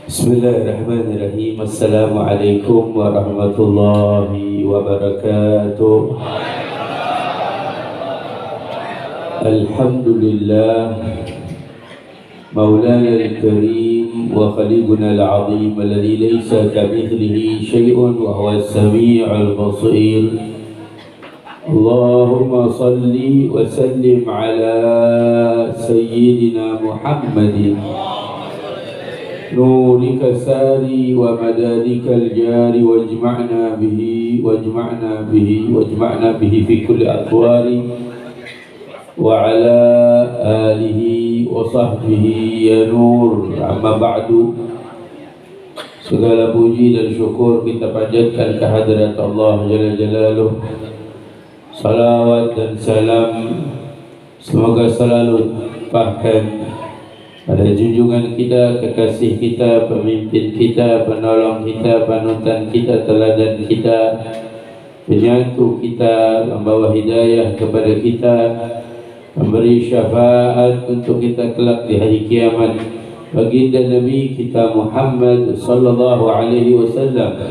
Bismillahirrahmanirrahim. Assalamualaikum warahmatullahi wabarakatuh. Alhamdulillah Maulana al-Karim wa khaliquna al-azim alladhi laysa kamithlihi shay'un wa huwa as-sami'ul basir. Allahumma salli wa sallim ala sayyidina Muhammadin نورك ساري ومدادك الجاري واجمعنا به في كل أطوار وعلى آله وصحبه يا نور. Amma ba'du. Segala puji dan syukur kita panjatkan kehadirat Allah Jalla Jalaluh. Salawat dan salam semoga selalu bahkan pada junjungan kita, kekasih kita, pemimpin kita, penolong kita, panutan kita, teladan kita, penyatu kita, membawa hidayah kepada kita, memberi syafaat untuk kita kelak di hari kiamat, baginda Nabi kita Muhammad sallallahu alaihi wasallam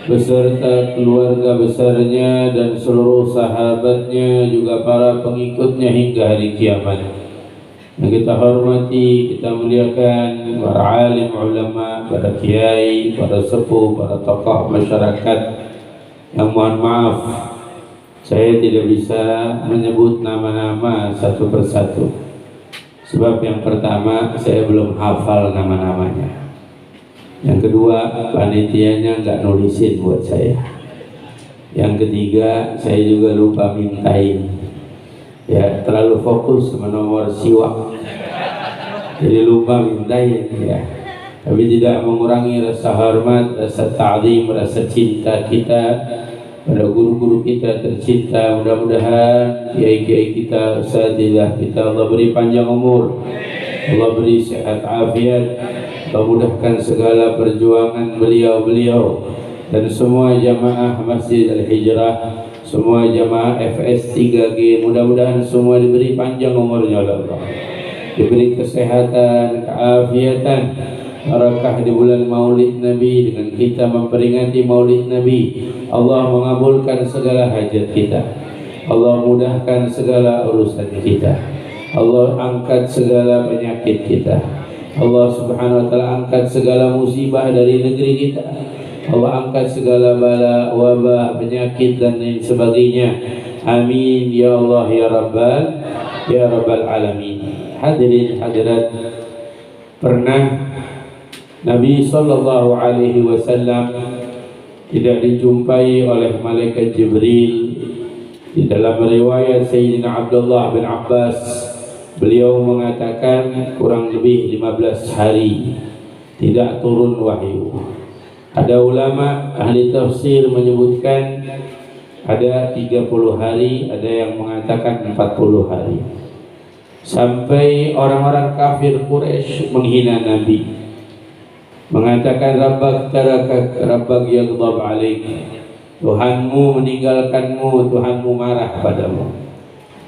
beserta keluarga besarnya dan seluruh sahabatnya, juga para pengikutnya hingga hari kiamat. Yang kita hormati, kita muliakan para alim ulama, para kiai, para sepuh, para tokoh masyarakat yang mohon maaf saya tidak bisa menyebut nama-nama satu persatu, sebab yang pertama saya belum hafal nama-namanya, yang kedua panitianya nggak nulisin buat saya, yang ketiga saya juga lupa mintain. Ya, terlalu fokus sama nomor siwak, jadi lupa mintain ya. Tapi tidak mengurangi rasa hormat, rasa ta'zim, rasa cinta kita pada guru-guru kita tercinta. Mudah-mudahan kiai-kiai kita, usatidzah kita, Allah beri panjang umur, Allah beri sehat afiat, Allah mudahkan segala perjuangan beliau-beliau dan semua jamaah Masjid Al-Hijrah, semua jamaah FS 3G, mudah-mudahan semua diberi panjang umurnya oleh Allah, diberi kesehatan, keafiatan, barakah di bulan Maulid Nabi dengan kita memperingati Maulid Nabi. Allah mengabulkan segala hajat kita, Allah mudahkan segala urusan kita, Allah angkat segala penyakit kita, Allah subhanahu wa ta'ala angkat segala musibah dari negeri kita, Allah angkat segala bala, wabah, penyakit dan lain sebagainya. Amin ya Allah ya Rabbal alamin. Hadirin hadirat, pernah Nabi sallallahu alaihi wasallam tidak dijumpai oleh malaikat Jibril. Di dalam riwayat Sayyidina Abdullah bin Abbas, beliau mengatakan kurang lebih 15 hari tidak turun wahyu. Ada ulama ahli tafsir menyebutkan ada 30 hari, ada yang mengatakan 40 hari. Sampai orang-orang kafir Quraisy menghina Nabi, mengatakan Rabbak yaghdab alaik, Tuhanmu meninggalkanmu, Tuhanmu marah padamu.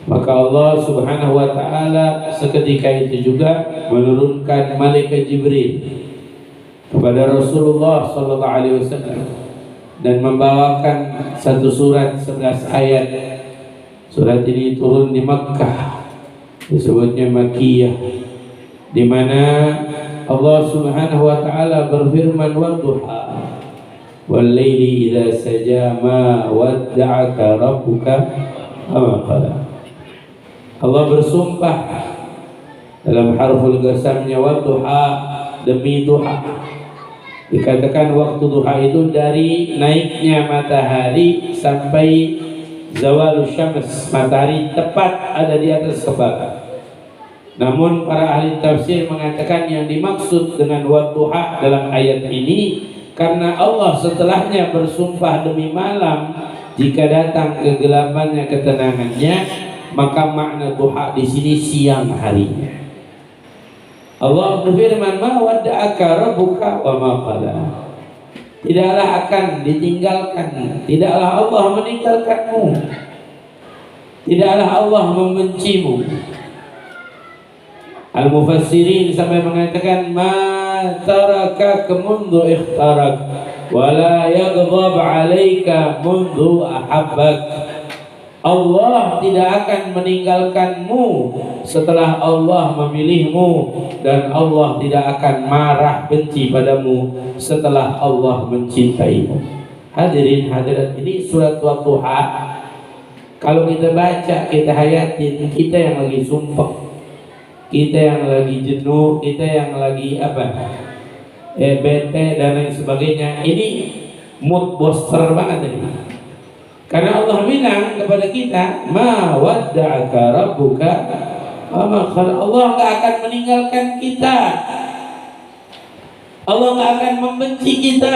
Maka Allah subhanahu wa ta'ala seketika itu juga menurunkan malaikat Jibril kepada Rasulullah sallallahu alaihi wasallam dan membawakan satu surat 11 ayat. Surat ini turun di Makkah, disebutnya Makkiyah, di mana Allah subhanahu wa ta'ala berfirman, "Wadduha wal laili idza saja ma wadda'aka rabbuka wa qala." Allah bersumpah dalam harful qasamnya, wadduha, demi duha. Dikatakan waktu duha itu dari naiknya matahari sampai zawalus syams, matahari tepat ada di atas kepala. Namun para ahli tafsir mengatakan yang dimaksud dengan wadduha dalam ayat ini, karena Allah setelahnya bersumpah demi malam, jika datang kegelapannya, ketenangannya, maka makna duha di sini siang harinya. Allah berfirman, "Ma wadda'aka rabbuka wa ma qala." Tidaklah akan ditinggalkan, tidaklah Allah meninggalkanmu, tidaklah Allah membencimu. Al-Mufassirin sampai mengatakan, "Ma tarakak mundu ikhtarak wa la yaghdab 'alaika mundu ahabbak. Allah tidak akan meninggalkanmu setelah Allah memilihmu, dan Allah tidak akan marah benci padamu setelah Allah mencintaimu. Hadirin hadirat, ini surat Wadduha. Kalau kita baca, kita hayatin, kita yang lagi sumpah, kita yang lagi jenuh, kita yang lagi bete dan lain sebagainya, ini mood booster banget ini. Karena Allah bilang kepada kita, ma wadda'aka rabbuka wa ma qala. Allah enggak akan meninggalkan kita, Allah enggak akan membenci kita.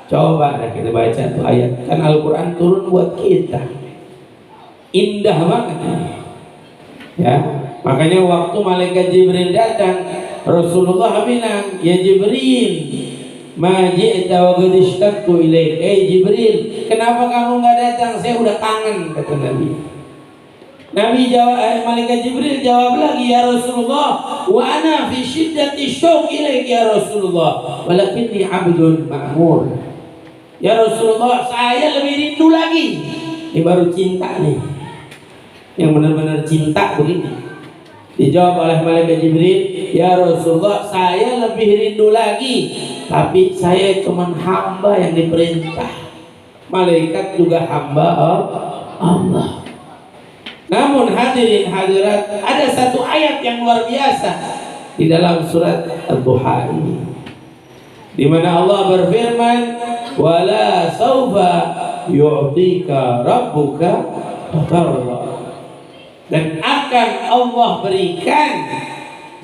Coba kita baca tuh ayat, kan Al-Quran turun buat kita, indah banget ya. Makanya waktu malaikat Jibril datang, Rasulullah bilang, ya Jibril, ma ji'ta wa qad ishtaqtu ilaik. Jibril, kenapa kamu enggak datang? Saya udah kangen, kata Nabi. Nabi jawab, malaikat Jibril jawab lagi, ya Rasulullah, wa ana fi syiddati syauq ilaik ya Rasulullah, walakinni 'abdun ma'mur. Ya Rasulullah, saya lebih rindu lagi. Ini baru cinta nih, yang benar-benar cinta begini. Dijawab oleh malaikat Jibril, ya Rasulullah, saya lebih rindu lagi, tapi saya cuma hamba yang diperintah. Malaikat juga hamba Allah. Namun hadirin hadirat, ada satu ayat yang luar biasa di dalam surat Ad-Duha ini, di mana Allah berfirman, wala saufa yu'tika rabbuka fatarda. Dan akan Allah berikan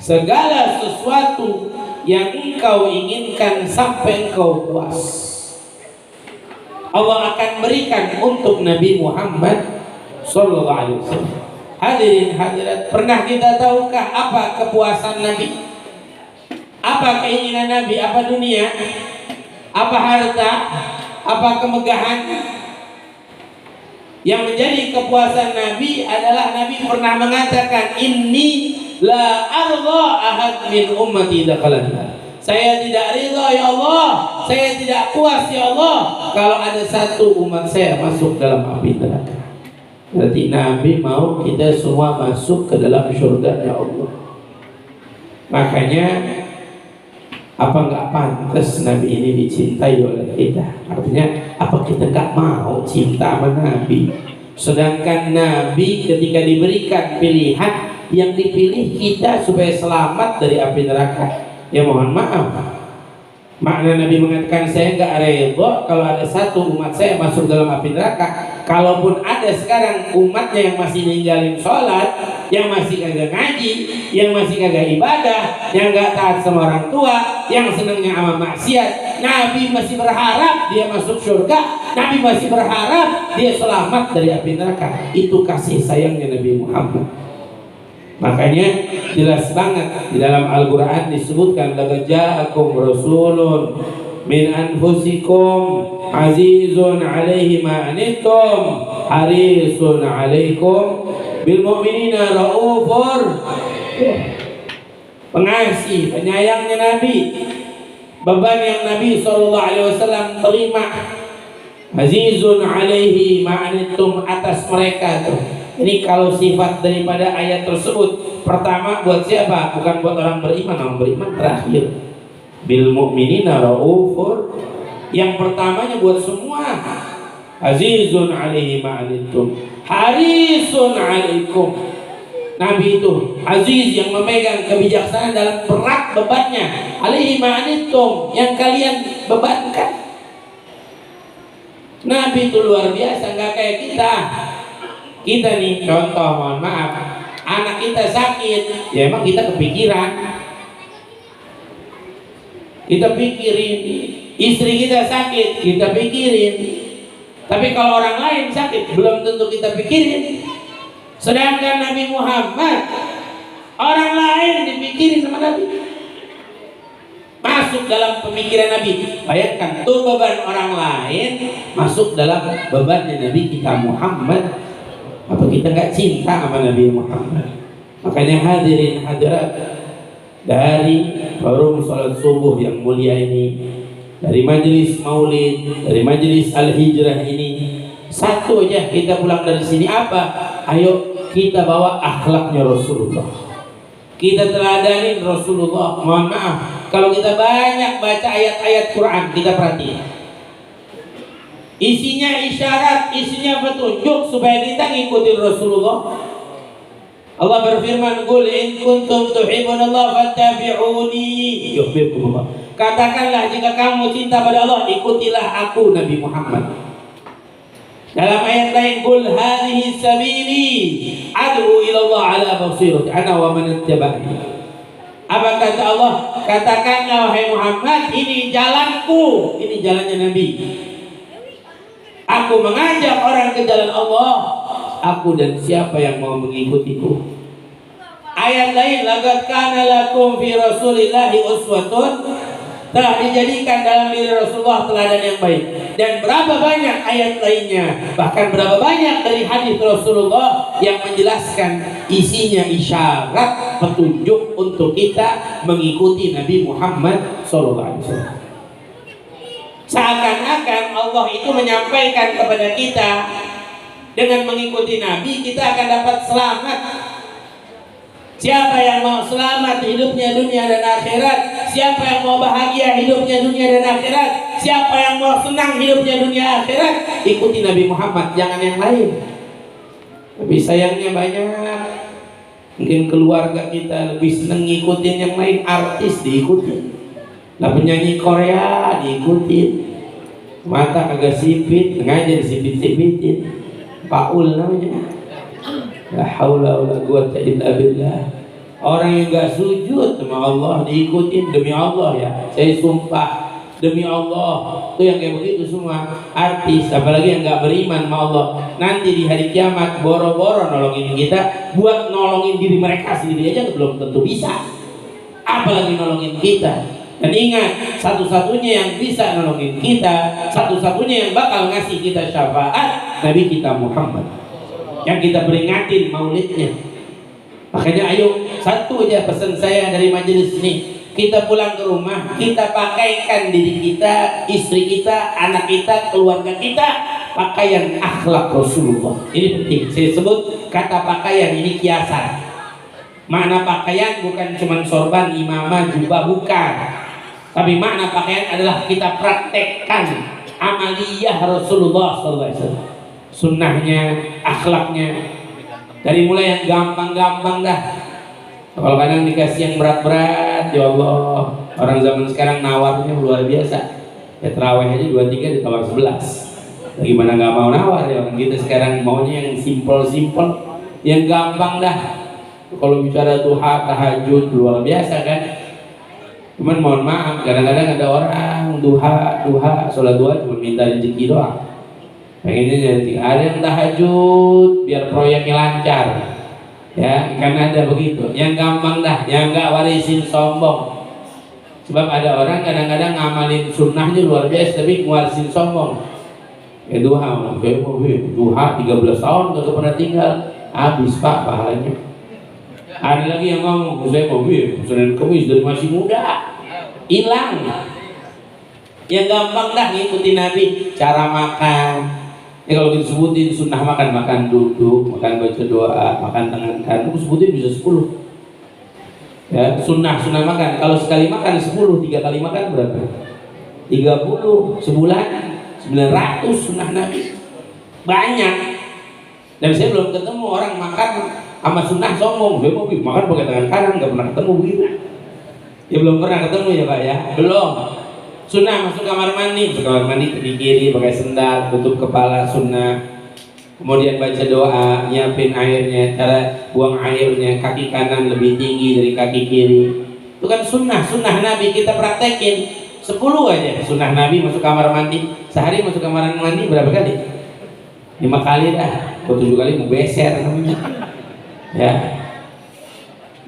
segala sesuatu yang engkau inginkan sampai engkau puas. Allah akan berikan untuk Nabi Muhammad sallallahu alaihi wasallam. Hadirin hadirat, pernah kita tahukah apa kepuasan Nabi? Apa keinginan Nabi? Apa dunia? Apa harta? Apa kemegahan? Yang menjadi kepuasan Nabi adalah Nabi pernah mengatakan, inni la arda ahad min ummati dakhalanna. Saya tidak ridha ya Allah, saya tidak puas ya Allah kalau ada satu umat saya masuk dalam api neraka. Berarti Nabi mau kita semua masuk ke dalam surga ya Allah. Makanya apa nggak pantas Nabi ini dicintai oleh kita? Artinya apa kita nggak mau cinta sama Nabi? Sedangkan Nabi ketika diberikan pilihan, yang dipilih kita supaya selamat dari api neraka. Ya mohon maaf, makna Nabi mengatakan saya nggak redha kalau ada satu umat saya masuk dalam api neraka. Kalaupun ada sekarang umatnya yang masih ninggalin sholat, yang masih kagak ngaji, yang masih kagak ibadah, yang nggak taat sama orang tua, yang senangnya sama maksiat, Nabi masih berharap dia masuk surga, Nabi masih berharap dia selamat dari api neraka. Itu kasih sayangnya Nabi Muhammad. Makanya jelas banget di dalam Al-Quran disebutkan, laqad ja'akum rasulun min anfusikum azizun alaihi ma anittum harisun alaikum bil mu'minina raufur. Pengasih, penyayangnya Nabi. Beban yang Nabi SAW terima, azizun alaihi ma anittum, atas mereka tuh. Ini kalau sifat daripada ayat tersebut, pertama buat siapa? Bukan buat orang beriman, orang beriman terakhir. Bil mu'minina raufur, yang pertamanya buat semua. Azizun alaihi ma'anittum harisun alaikum. Nabi itu aziz, yang memegang kebijaksanaan dalam berat bebannya. Alaihi ma'anittum, yang kalian bebankan. Nabi itu luar biasa, nggak kayak kita. Kita nih contoh, mohon maaf, anak kita sakit, ya emang kita kepikiran, kita pikirin. Istri kita sakit, kita pikirin. Tapi kalau orang lain sakit, belum tentu kita pikirin. Sedangkan Nabi Muhammad, orang lain dipikirin sama Nabi, masuk dalam pemikiran Nabi. Bayangkan tuh, beban orang lain masuk dalam bebannya Nabi kita Muhammad. Apa kita nggak cinta sama Nabi Muhammad? Makanya hadirin hadirat, dari forum sholat subuh yang mulia ini, dari majelis maulid, dari majelis al-hijrah ini. Satu aja kita pulang dari sini apa? Ayo kita bawa akhlaknya Rasulullah. Kita teladanin Rasulullah. Mohon maaf kalau kita banyak baca ayat-ayat Quran, kita perhatiin. Isinya isyarat, isinya petunjuk supaya kita ngikutin Rasulullah. Allah berfirman, "Qul in kuntum tuhibbunallaha fattabi'uni yuhibbukumullah." Katakanlah jika kamu cinta pada Allah, ikutilah aku Nabi Muhammad. Dalam ayat lain, "Qul hadhihi sabili ad'u ila Allah ala basirati ana wa man ittaba'ani." Apa kata Allah? Katakanlah wahai Muhammad, ini jalanku, ini jalannya Nabi. Aku mengajak orang ke jalan Allah, aku dan siapa yang mau mengikutiku. Ayat lain, laqad kana lakum fi rasulillahi uswatun, telah dijadikan dalam diri Rasulullah teladan yang baik. Dan berapa banyak ayat lainnya, bahkan berapa banyak dari hadis Rasulullah yang menjelaskan isinya isyarat petunjuk untuk kita mengikuti Nabi Muhammad SAW. Seakan-akan Allah itu menyampaikan kepada kita, dengan mengikuti Nabi kita akan dapat selamat. Siapa yang mau selamat hidupnya dunia dan akhirat, siapa yang mau bahagia hidupnya dunia dan akhirat, siapa yang mau senang hidupnya dunia akhirat, ikuti Nabi Muhammad, jangan yang lain. Tapi sayangnya banyak, mungkin keluarga kita lebih senang ngikutin yang lain, artis diikutin, lah penyanyi Korea diikutin, mata agak sipit, ngajar disipit-sipitin, Paul namanya. La haula wala quwwata illa billah. Orang yang gak sujud sama Allah diikutin demi Allah ya. Saya sumpah demi Allah. Itu yang kayak begitu semua artis, apalagi yang gak beriman sama Allah. Nanti di hari kiamat boro-boro nolongin kita, buat nolongin diri mereka sendiri aja belum tentu bisa, apalagi nolongin kita. Dan ingat, satu-satunya yang bisa nolongin kita, satu-satunya yang bakal ngasih kita syafaat, Nabi kita Muhammad, yang kita peringatin maulidnya. Makanya ayo, satu aja pesan saya dari majelis ini, kita pulang ke rumah, kita pakaikan diri kita, istri kita, anak kita, keluarga kita pakaian akhlak Rasulullah. Ini penting. Saya sebut kata pakaian ini kiasan. Makna pakaian bukan cuma sorban, imamah, jubah, bukan. Tapi makna pakaian adalah kita praktekkan amaliyah Rasulullah SAW, sunnahnya, akhlaknya. Dari mulai yang gampang-gampang dah. Kalau kadang dikasih yang berat-berat, ya Allah, orang zaman sekarang nawarnya luar biasa. Ya terawih aja 23 ditawar 11. Bagaimana nggak mau nawar ya orang kita sekarang, maunya yang simpel-simpel, yang gampang dah. Kalau bicara duha, tahajud luar biasa kan. Cuman mohon maaf, kadang-kadang ada orang duha, sholat duha cuma minta rezeki doang. Pengennya jadi ada yang tahajud biar proyeknya lancar, ya kan ada begitu. Yang gampang dah, yang nggak warisin sombong. Sebab ada orang kadang-kadang ngamalin sunnahnya luar biasa tapi ngwarisin sombong. Ya duha 13 tahun gak pernah tinggal, habis pak pahalanya. Ada lagi yang ngomong, saya mau Senin Kamis dari masih muda, hilang. Yang gampang dah ngikutin Nabi, cara makan. Ya kalau kita sebutin sunnah makan duduk, makan baca doa, makan tangan kanan, aku sebutin bisa 10. Ya, sunnah makan. Kalau sekali makan 10, 3 kali makan berapa? 30 sebulan, 900 sunnah Nabi. Banyak. Dan saya belum ketemu orang makan sama sunnah sombong, saya mau makan pakai tangan kanan, nggak pernah ketemu begitu. Ya belum pernah ketemu ya pak ya, belum. Sunnah masuk kamar mandi di kiri pakai sendal, tutup kepala sunnah. Kemudian baca doa, nyiapin airnya, cara buang airnya, kaki kanan lebih tinggi dari kaki kiri. Itu kan sunnah Nabi kita praktekin. 10 aja sunnah Nabi masuk kamar mandi. Sehari masuk kamar mandi berapa kali? 5 kali dah. Atau 7 kali mau beser namanya. Ya,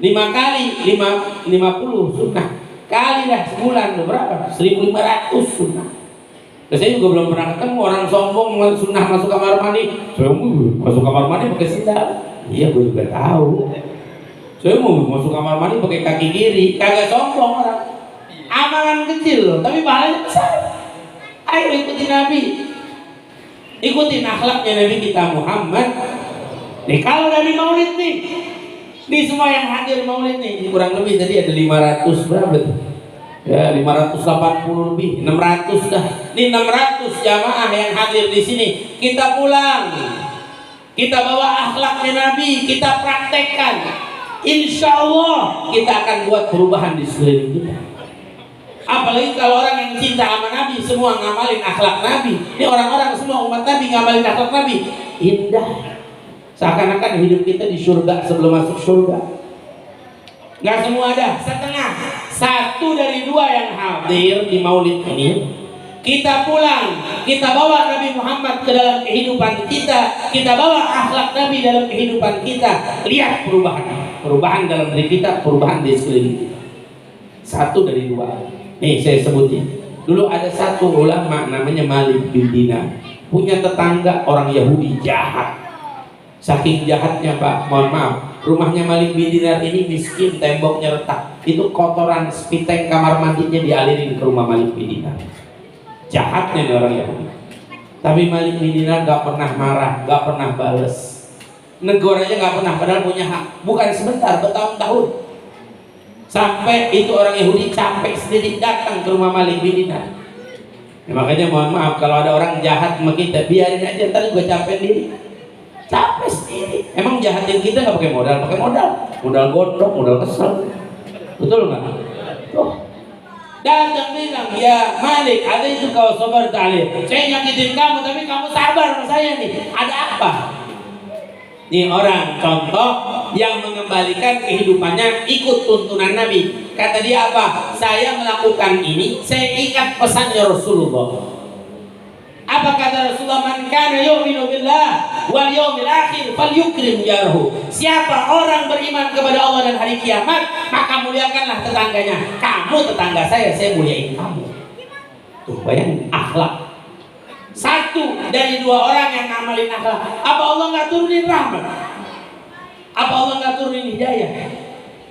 5 kali 50 sunnah kali dah sebulan berapa? 1.500 sunnah. Saya juga belum pernah ketemu orang sombong sunnah masuk kamar mandi. Saya masuk kamar mandi pakai sendal. Iya, gue juga tahu. Saya mau masuk kamar mandi pakai kaki kiri, kagak sombong orang. Amalan kecil loh, tapi pahalanya besar. Ayo ikuti Nabi, ikutin akhlaknya Nabi kita Muhammad. Nih kalau dari Maulid nih, semua yang hadir Maulid nih, kurang lebih tadi ada 500 berapa tuh? Ya 580 lebih, 600 dah. Ini 600 jamaah yang hadir di sini. Kita pulang, kita bawa akhlaknya Nabi, kita praktekkan. Insya Allah kita akan buat perubahan di sekeliling kita. Apalagi kalau orang yang cinta sama Nabi semua ngamalin akhlak Nabi. Ini orang-orang semua umat Nabi ngamalin akhlak Nabi. Indah. Seakan-akan hidup kita di surga sebelum masuk surga. Nggak semua ada, setengah. 1 dari 2 yang hadir di Maulid ini. Kita pulang, kita bawa Nabi Muhammad ke dalam kehidupan kita. Kita bawa akhlak Nabi dalam kehidupan kita. Lihat perubahan dalam diri kita, perubahan di sekeliling kita. 1 dari 2. Nih saya sebutin. Dulu ada satu ulama namanya Malik bin Dinar, punya tetangga orang Yahudi jahat. Saking jahatnya Pak, mohon maaf, rumahnya Malik bin Dinar ini miskin, temboknya retak. Itu kotoran spiteng kamar mandinya dialirin ke rumah Malik bin Dinar. Jahatnya nih orang Yahudi. Tapi Malik bin Dinar gak pernah marah, gak pernah bales. Negor aja gak pernah, padahal punya hak. Bukan sebentar, bertahun-tahun. Sampai itu orang Yahudi capek sendiri datang ke rumah Malik bin Dinar. Ya, makanya mohon maaf kalau ada orang jahat sama kita, biarin aja, ntar gue capek sendiri. Capek sendiri. Emang jahatin kita nggak pakai modal? Pakai modal. Modal gondok, modal kesel. Betul nggak? Tuh. Datang bilang, ya Malik, ada itu kau sabar talib. Saya nyakitin kamu, tapi kamu sabar sama saya nih. Ada apa? Ini orang contoh yang mengembalikan kehidupannya ikut tuntunan Nabi. Kata dia apa? Saya melakukan ini, saya ikat pesannya Rasulullah. Apa kata Rasulullah? Man kana yu'minu billah wal yawmil akhir falyukrim jarhu. Siapa orang beriman kepada Allah dan hari kiamat, maka muliakanlah tetangganya. Kamu tetangga saya muliain kamu. Tuh bayangin akhlak. 1 dari 2 orang yang ngamalin akhlak. Apa Allah nggak turunin rahmat? Apa Allah nggak turunin hidayah?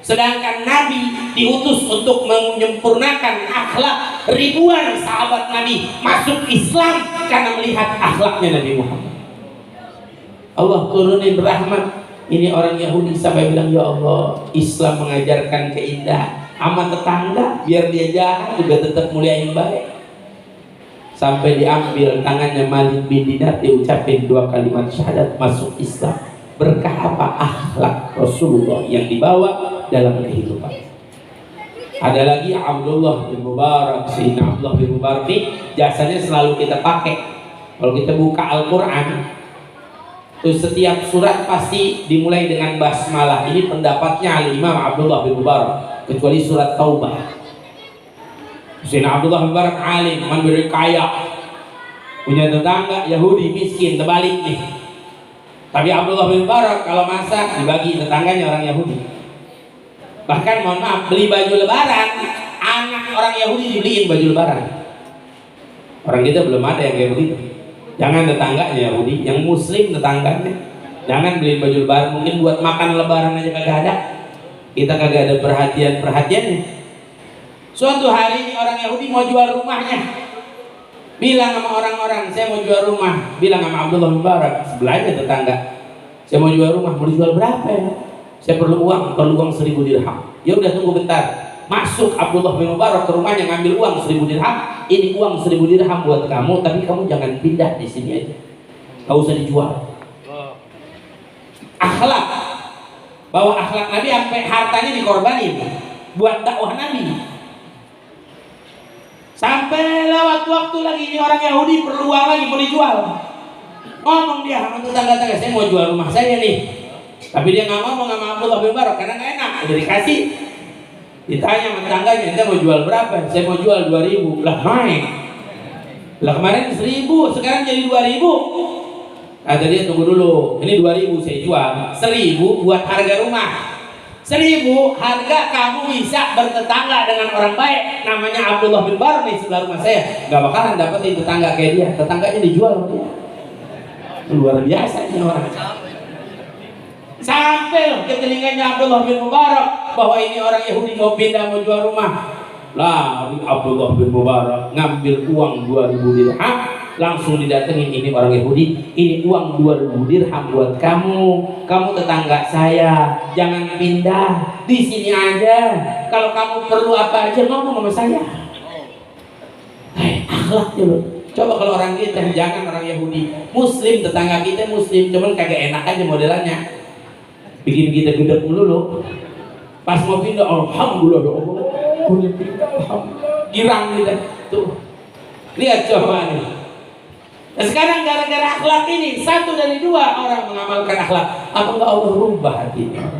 Sedangkan Nabi diutus untuk menyempurnakan akhlak. Ribuan sahabat Nabi masuk Islam karena melihat akhlaknya Nabi Muhammad. Allah turunin rahmat. Ini orang Yahudi sampai bilang, ya Allah, Islam mengajarkan keindahan. Sama tetangga biar dia jahat juga tetap muliain baik. Sampai diambil tangannya Malik bin Dinar, diucapin 2 kalimat syahadat, masuk Islam. Berkah apa? Akhlak Rasulullah yang dibawa dalam kehidupan. Ada lagi Abdullah bin Mubarak. Sayyidina Abdullah bin Mubarak ini jasanya selalu kita pakai. Kalau kita buka Al-Quran, terus setiap surat pasti dimulai dengan basmalah. Ini pendapatnya Al-Imam Abdullah bin Mubarak, kecuali surat Taubah. Sayyidina Abdullah bin Mubarak alim, mandiri kaya, punya tetangga Yahudi miskin, terbalik nih. Tapi Abdullah bin Mubarak kalau masak dibagi tetangganya orang Yahudi. Bahkan mohon maaf, beli baju lebaran, anak orang Yahudi dibeliin baju lebaran. Orang kita belum ada yang kayak begitu. Jangan tetangganya Yahudi, yang Muslim tetangganya. Jangan beliin baju lebaran, mungkin buat makan lebaran aja kagak ada. Kita kagak ada perhatiannya. Suatu hari ini orang Yahudi mau jual rumahnya. Bilang sama orang-orang, saya mau jual rumah. Bilang sama Abdullah bin Mubarak, sebelahnya tetangga, saya mau jual rumah. Mau dijual berapa ya? Saya perlu uang 1000 dirham. Ya udah tunggu bentar. Masuk Abdullah bin Mubarak ke rumahnya, ngambil uang 1000 dirham. Ini uang 1000 dirham buat kamu, tapi kamu jangan pindah di sini aja. Gak usah dijual. Akhlak, bawa akhlak Nabi sampai hartanya dikorbanin buat dakwah Nabi. Sampai lewat waktu lagi, ini orang Yahudi perlu uang lagi, mau dijual. Ngomong dia sama tetangga-tetangga, saya mau jual rumah saya nih. Tapi dia nggak ngomong sama Abdullah bin Mubarak karena nggak enak. Udah dikasih, ditanya sama tetangganya, ente mau jual berapa? Saya mau jual 2000. Lah naik. Lah kemarin 1000, sekarang jadi 2000. Kata dia, tunggu dulu, ini 2000 saya jual, 1000 buat harga rumah. 1000 harga kamu bisa bertetangga dengan orang baik. Namanya Abdullah bin Mubarak nih sebelah rumah saya. Gak bakalan dapetin tetangga kayak dia. Tetangganya dijual sama dia. Luar biasa ini orang. Sampai loh ke telinganya Abdullah bin Mubarak bahwa ini orang Yahudi mau pindah, mau jual rumah. Lah Abdullah bin Mubarak ngambil uang 2000 dirham, langsung didatengin, ini orang Yahudi, ini uang 2000 dirham buat kamu tetangga saya, jangan pindah, di sini aja. Kalau kamu perlu apa aja ngomong sama saya. Akhlaknya loh. Coba kalau orang kita, jangan orang Yahudi, Muslim, tetangga kita Muslim, cuman kagak enak aja modelannya, bikin kita gedek melulu. Pas mau pindah, alhamdulillah ya Allah, punya pindah, alhamdulillah, girang kita tuh. Lihat coba nih. Nah sekarang gara-gara akhlak ini, satu dari dua orang mengamalkan akhlak, apa enggak Allah rubah hatinya?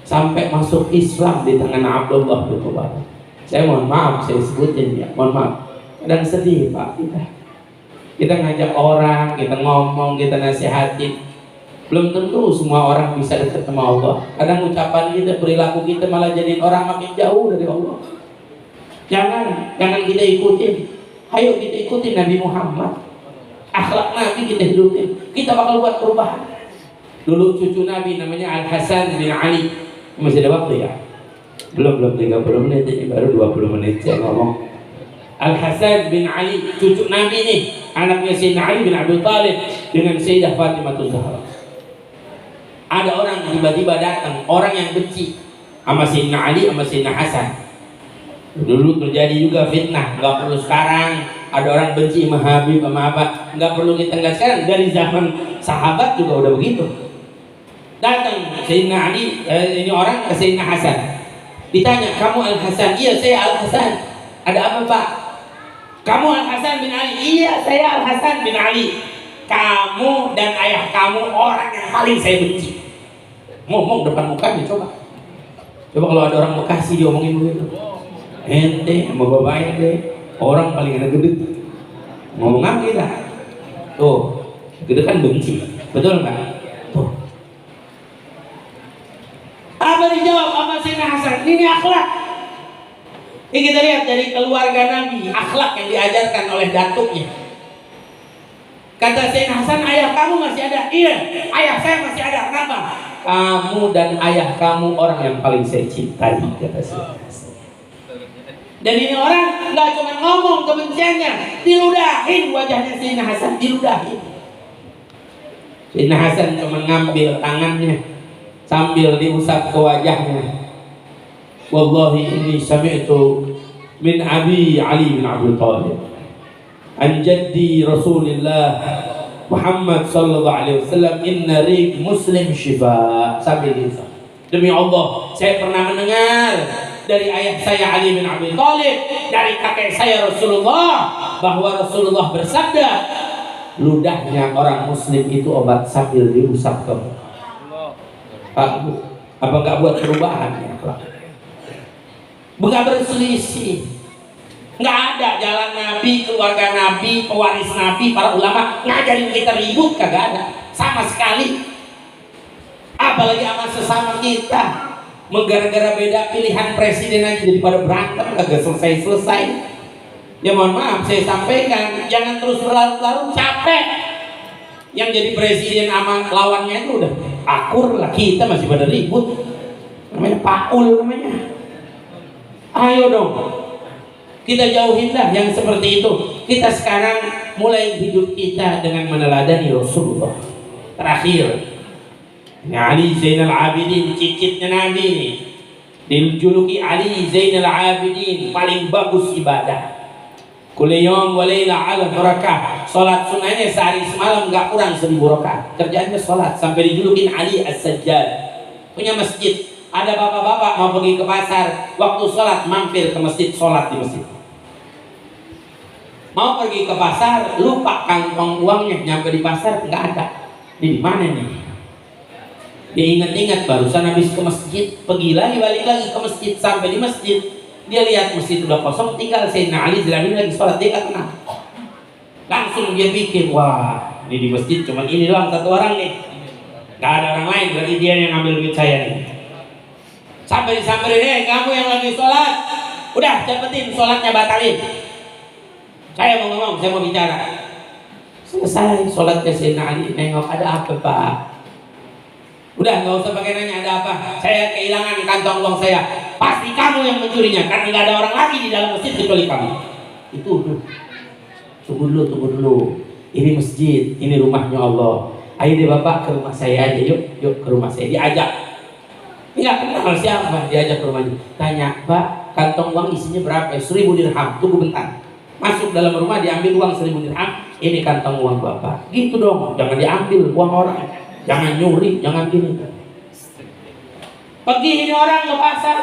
Sampai masuk Islam di tangan Abdullah bin Mubarak. Saya mohon maaf, saya sebutin ya, mohon maaf. Kadang sedih Pak kita ngajak orang, kita ngomong, kita nasihatin, belum tentu semua orang bisa dekat sama Allah. Kadang ucapan kita, perilaku kita malah jadiin orang makin jauh dari Allah. Jangan kita ikutin. Ayo kita ikutin Nabi Muhammad, akhlak Nabi kita hidupin, kita bakal buat perubahan. Dulu cucu Nabi namanya Al-Hasan bin Ali, masih ada waktu ya? Belum 30 menit, ini baru 20 menit saya ngomong. Al-Hasan bin Ali, cucu Nabi nih, anaknya Sayyidina Ali bin Abi Thalib dengan Sayyidah Fatimah Zahra. Ada orang tiba-tiba datang, orang yang benci sama Sayyidina Ali sama Sayyidina Hasan. Dulu terjadi juga fitnah, nggak perlu sekarang ada orang benci sama Habib sama apa, nggak perlu kita nggak sekarang, dari zaman sahabat juga udah begitu. Datang Sayyidina Ali, ini orang ke Sayyidina Hasan, ditanya, kamu Al-Hasan? Iya saya Al-Hasan. Ada apa Pak? Kamu Al-Hasan bin Ali? Iya saya Al-Hasan bin Ali. Kamu dan ayah kamu orang yang paling saya benci. Ngomong depan mukanya, coba kalau ada orang Bekasi diomongin begitu, ente sama bapaknya deh orang paling enak gede, ngomong apa kita? Tuh gede kan benci, betul nggak? Tuh apa dijawab apa Sayyidina Hasan? Ini akhlak. Ini kita lihat dari keluarga Nabi, akhlak yang diajarkan oleh datuknya. Kata Sayyidina Hasan, ayah kamu masih ada? Iya, ayah saya masih ada. Kenapa? Kamu dan ayah kamu orang yang paling saya cintai, kata Sayyidina Hasan. Dan ini orang nggak cuma ngomong kebenciannya, diludahin wajahnya Sayyidina Hasan, diludahin. Sayyidina Hasan cuma ngambil tangannya sambil diusap ke wajahnya. Wallahi inni sami'tu min Abi Ali bin Abi Thalib an jaddi Rasulullah Muhammad sallallahu alaihi wasallam, inna rik muslim shifa. Sambil diusap, demi Allah saya pernah mendengar dari ayah saya Ali bin Abi Thalib, dari kakek saya Rasulullah, bahwa Rasulullah bersabda, ludahnya orang muslim itu obat, sambil diusap ke Pak Bu. Apa nggak buat perubahan ya Pak? Bukan berselisih, nggak ada jalan Nabi, keluarga Nabi, pewaris Nabi, para ulama ngajarin kita ribut, kagak ada sama sekali. Apalagi sama sesama kita, gara-gara beda pilihan presiden aja jadi pada berantem, kagak selesai. Ya mohon maaf saya sampaikan, jangan terus berlarut-larut, capek. Yang jadi presiden sama lawannya itu udah akur lah, kita masih pada ribut. Namanya Paul namanya. Ayo dong, kita jauhin dah yang seperti itu. Kita sekarang mulai hidup kita dengan meneladani Rasulullah. Terakhir, Ali Zainal Abidin, cicitnya Nabi ini, dijuluki Ali Zainal Abidin, paling bagus ibadah. Kuliyom walayla ala rakah, salat sunnahnya sehari semalam gak kurang 1000 rakaat. Kerjaannya salat, sampai dijulukin Ali As-Sajjad. Punya masjid. Ada bapak-bapak mau pergi ke pasar, waktu sholat mampir ke masjid, sholat di masjid. Mau pergi ke pasar, lupa kantong uangnya, nyampe di pasar nggak ada. Ini di mana nih? Dia ingat-ingat barusan habis ke masjid, pergi lagi, balik lagi ke masjid, sampai di masjid dia lihat masjid udah kosong, tinggal Sayyidina Ali Zilani lagi sholat, dia nggak kenal. Langsung dia pikir, wah ini di masjid cuma ini doang satu orang nih, nggak ada orang lain, berarti dia yang ngambil duit saya nih. Sampai disamperin, kamu yang lagi sholat, udah cepetin sholatnya batalin. Saya mau ngomong, saya mau bicara. Selesai sholatnya Sayyidina Ali, nengok, ada apa Pak? Udah nggak usah pakai nanya ada apa. Saya kehilangan kantong uang saya. Pasti kamu yang mencurinya karena nggak ada orang lagi di dalam masjid kecuali kamu. Itu tuh. Tunggu dulu. Ini masjid, ini rumahnya Allah. Ayo deh Bapak ke rumah saya aja, yuk ke rumah saya. Diajak. Nggak kenal siapa, diajak ke rumahnya. Tanya, Pak, kantong uang isinya berapa? 1.000 dirham. Tunggu bentar. Masuk dalam rumah, diambil uang 1.000 dirham. Ini kantong uang Bapak. Gitu dong, jangan diambil uang orang. Jangan nyuri, jangan gini. Pergi ini orang ke pasar,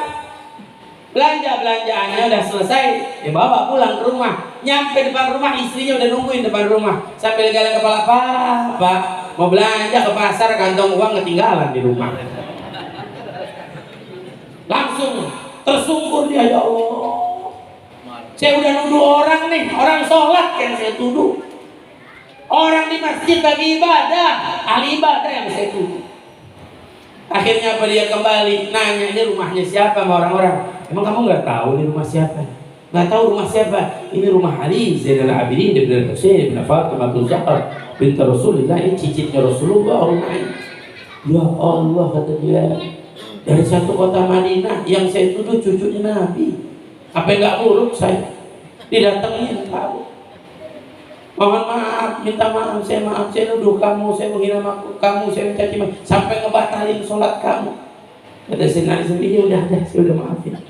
belanjaannya udah selesai, ya bawa pulang ke rumah. Nyampe depan rumah, istrinya udah nungguin depan rumah. Sambil geleng kepala, Pak, mau belanja ke pasar, kantong uang ketinggalan di rumah. Langsung tersungkur dia, ya Allah. Saya udah nuduh orang nih, orang sholat yang saya tuduh. Orang di masjid lagi ibadah, ahli ibadah yang saya tuduh. Akhirnya apa dia kembali nanya, ini rumahnya siapa sama orang-orang. Emang kamu nggak tahu ini rumah siapa? Nggak tahu rumah siapa? Ini rumah Ali Zainal Abidin bin Husain bin Fatimah Zahra bint Rasulullah. Ini cicitnya Rasulullah rumahnya. Ya Allah, kata dia, dari satu kota Madinah yang saya tuduh cucunya Nabi. Apa nggak buruk saya didatengin tahu. Mohon maaf, minta maaf, saya nuduh kamu, saya menghina kamu, saya mencaci sampai ngebatalin sholat kamu. Kata Sayyidina Ali sendiri, udah, saya udah maafin.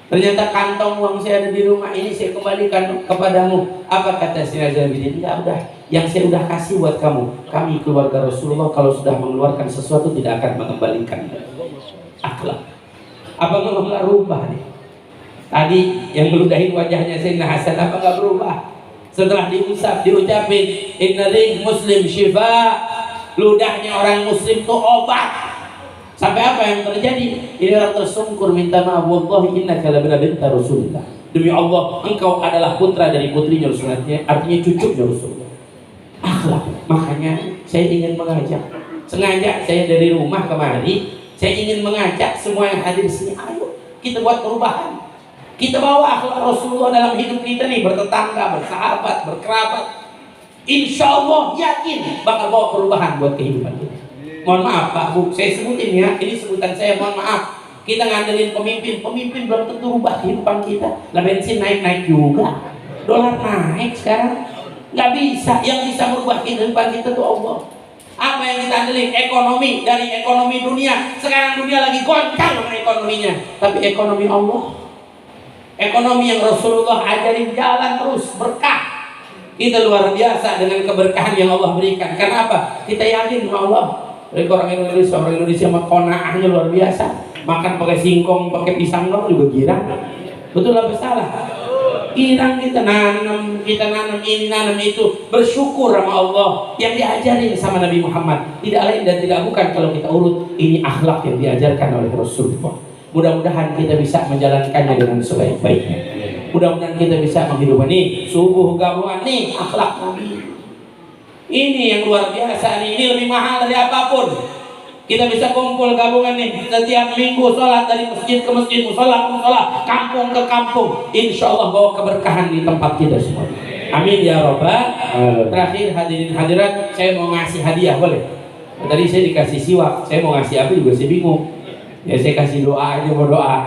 Ternyata kantong uang saya ada di rumah ini, saya kembalikan kepadamu. Apa kata Sayyidina Ali? Tidak, udah, yang saya udah kasih buat kamu. Kami keluarga Rasulullah kalau sudah mengeluarkan sesuatu tidak akan mengembalikan. Akhlak. Apa nggak berubah nih? Tadi yang meludahin wajahnya Sayyidina Hasan, apa nggak berubah? Setelah diusap, diucapin inna ring muslim syifa, ludahnya orang muslim itu obat. Sampai apa yang terjadi? Ini orang tersungkur minta maaf, wallahi innaka labna binta Rasulullah. Demi Allah, engkau adalah putra dari putrinya Rasulullah, artinya cucunya Rasulullah. Akhlak. Makanya saya ingin mengajak, sengaja saya dari rumah kemari, saya ingin mengajak semua yang hadir di sini, ayo kita buat perubahan. Kita bawa akhlak Rasulullah dalam hidup kita nih, bertetangga, bersahabat, berkerabat. Insya Allah yakin bakal bawa perubahan buat kehidupan kita. Mohon maaf Pak Bu, saya sebutin ya, ini sebutan saya, mohon maaf. Kita ngandelin pemimpin belum tentu rubah kehidupan kita. Lah bensin naik juga, dolar naik sekarang, nggak bisa. Yang bisa merubah kehidupan kita tuh Allah. Apa yang kita andelin? Ekonomi. Dari ekonomi dunia, sekarang dunia lagi goncang dengan ekonominya, tapi ekonomi Allah. Ekonomi yang Rasulullah ajarin jalan terus berkah. Kita luar biasa dengan keberkahan yang Allah berikan. Karena apa? Kita yakin sama Allah. Mereka orang Indonesia mah qanaahnya luar biasa. Makan pakai singkong, pakai pisang dong juga girang. Betul apa salah? Girang, kita nanam ini, nanam itu. Bersyukur sama Allah yang diajarin sama Nabi Muhammad. Tidak lain dan tidak bukan kalau kita urut, ini akhlak yang diajarkan oleh Rasulullah. Mudah-mudahan kita bisa menjalankannya dengan sebaik-baiknya. Mudah-mudahan kita bisa menghidupkan nih subuh gabungan nih akhlak Nabi. Ini yang luar biasa nih, ini lebih mahal dari apapun. Kita bisa kumpul gabungan nih setiap minggu, sholat dari masjid ke masjid, musola ke musola, kampung ke kampung. Insya Allah bawa keberkahan di tempat kita semua. Amin ya Rabbal. Terakhir hadirin hadirat, saya mau ngasih hadiah, boleh? Tadi saya dikasih siwak, saya mau ngasih apa juga saya bingung. Ya saya kasih doa aja, mau doa.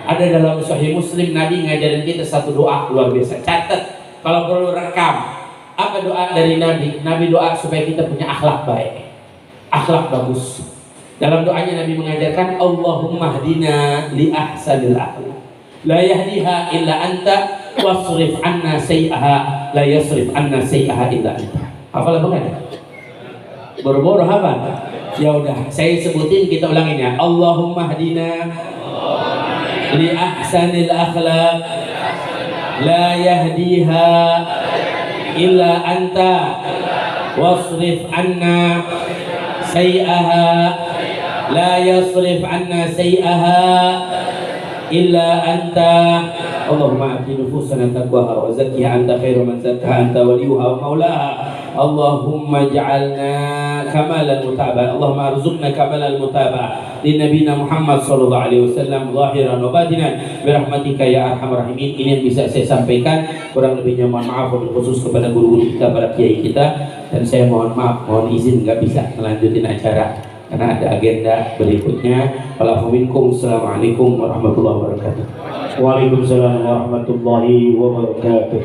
Ada dalam Sahih Muslim, Nabi ngajarin kita satu doa luar biasa. Catat, kalau perlu rekam. Apa doa dari Nabi? Nabi doa supaya kita punya akhlak baik, akhlak bagus. Dalam doanya Nabi mengajarkan, Allahumma hdina li ahsanil akhlak, la yahdiha illa anta, wasrif anna sayyaha, la yasrif anna sayyaha illa anta. Hafal apa enggak? Boro-boro hafal? Ya udah, saya sebutin, kita ulangin ya. Allahumma hdina li ahsanil akhlaq, la yahdiha illa anta, wasrif anna sayyaha, la yasrif anna sayyaha illa anta. Allahumma ati nufusana taqwaha wa zakkiha anta khairu man zakkaha anta waliyuha wa maulaha. Allahumma ja'alna kamalan mutaba'ah. Allahumma arzuqna kamalan mutaba'ah li nabiyina Muhammad sallallahu alaihi wasallam zahiran wa batinan bi rahmatika ya arhamar rahimin. Ini yang bisa saya sampaikan, kurang lebihnya mohon maaf khusus kepada guru-guru kita, para kiai kita, dan saya mohon maaf, mohon izin nggak bisa melanjutin acara. karena ada agenda berikutnya. Assalamualaikum warahmatullahi wabarakatuh. Waalaikumsalam warahmatullahi wabarakatuh.